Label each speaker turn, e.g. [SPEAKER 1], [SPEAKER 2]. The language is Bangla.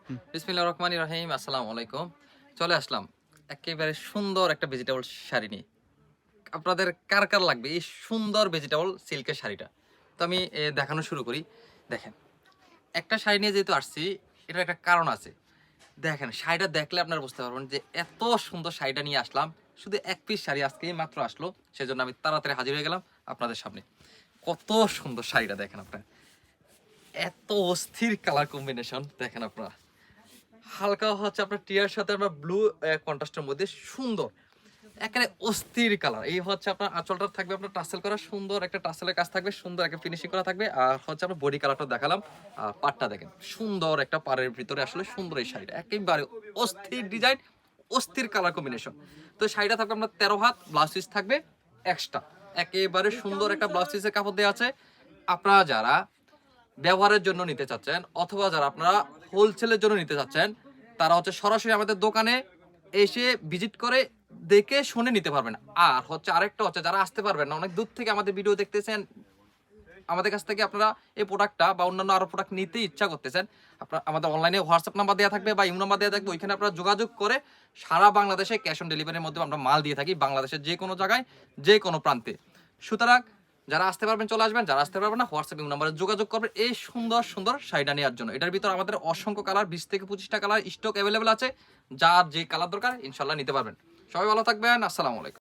[SPEAKER 1] বিসমিল্লাহির রহমানির রহিম। আসসালামু আলাইকুম। চলে আসলাম একেবারে সুন্দর একটা ভেজিটেবল শাড়ি নিয়ে। আপনাদের কার, কার লাগবে এই সুন্দর ভেজিটেবল সিল্কের শাড়িটা? তো আমি দেখানো শুরু করি। দেখেন, একটা শাড়ি নিয়ে যেহেতু আসছি, এটার একটা কারণ আছে। দেখেন, শাড়িটা দেখলে আপনারা বুঝতে পারবেন যে এত সুন্দর শাড়িটা নিয়ে আসলাম। শুধু ১ পিস শাড়ি আজকেই মাত্র আসলো। সেজন্য আমি তাড়াতাড়ি হাজির হয়ে গেলাম আপনাদের সামনে। কত সুন্দর শাড়িটা দেখেন আপনারা। এত অস্থির কালার কম্বিনেশন দেখেন আপনারা। হালকা হচ্ছে আপনার টিয়ার সাথে আমরা ব্লু কন্ট্রাস্টের মধ্যে সুন্দর একেবারে অস্থির কালার। এই হচ্ছে আপনার আঁচলটা থাকবে আপনার টাসেল করা, সুন্দর একটা টাসেলের কাজ থাকবে, সুন্দর একটা ফিনিশিং করা থাকবে। আর হচ্ছে আপনার বডি কালারটা দেখালাম। পাড়টা দেখেন সুন্দর একটা পাড়ের ভিতরে আসলে সুন্দর এই শাড়িটা একেবারে অস্থির ডিজাইন, অস্থির কালার কম্বিনেশন। তো শাড়িটা থাকবে আপনার 13 হাত, ব্লাউজ পিস থাকবে এক্সট্রা। একেবারে সুন্দর একটা ব্লাউজ পিসের কাপড় দেওয়া আছে। আপনারা যারা ব্যবহারের জন্য নিতে চাচ্ছেন অথবা যারা আপনারা হোলসেলের জন্য নিতে চাচ্ছেন, তারা হচ্ছে সরাসরি আমাদের দোকানে এসে ভিজিট করে দেখে শুনে নিতে পারবেন। আর হচ্ছে আরেকটা হচ্ছে যারা আসতে পারবেন না, অনেক দূর থেকে আমাদের ভিডিও দেখতেছেন, আমাদের কাছ থেকে আপনারা এই প্রোডাক্টটা বা অন্যান্য আরো প্রোডাক্ট নিতে ইচ্ছা করতেছেন, আপনারা আমাদের অনলাইনে হোয়াটসঅ্যাপ নাম্বার দেওয়া থাকবে বা ইমো নাম্বার দেওয়া থাকবে, ওইখানে আপনারা যোগাযোগ করে সারা বাংলাদেশে ক্যাশ অন ডেলিভারির মধ্যে আমরা মাল দিয়ে থাকি, বাংলাদেশের যে কোনো জায়গায় যে কোনো প্রান্তে। সুতরাং যারা আসতে পারবেন চলে আসবেন, যারা আসতে পারবেন না হোয়াটসঅ্যাপ ইমো নাম্বারে যোগাযোগ করবেন এই সুন্দর সুন্দর শাড়িটা নেওয়ার জন্য। এটার ভিতর আমাদের অসংখ্য কালার, 20 থেকে 25টা কালার স্টক অ্যাভেলেবেল আছে। যার যে কালার দরকার ইনশাল্লাহ নিতে পারবেন। সবাই ভালো থাকবেন। আসসালামু আলাইকুম।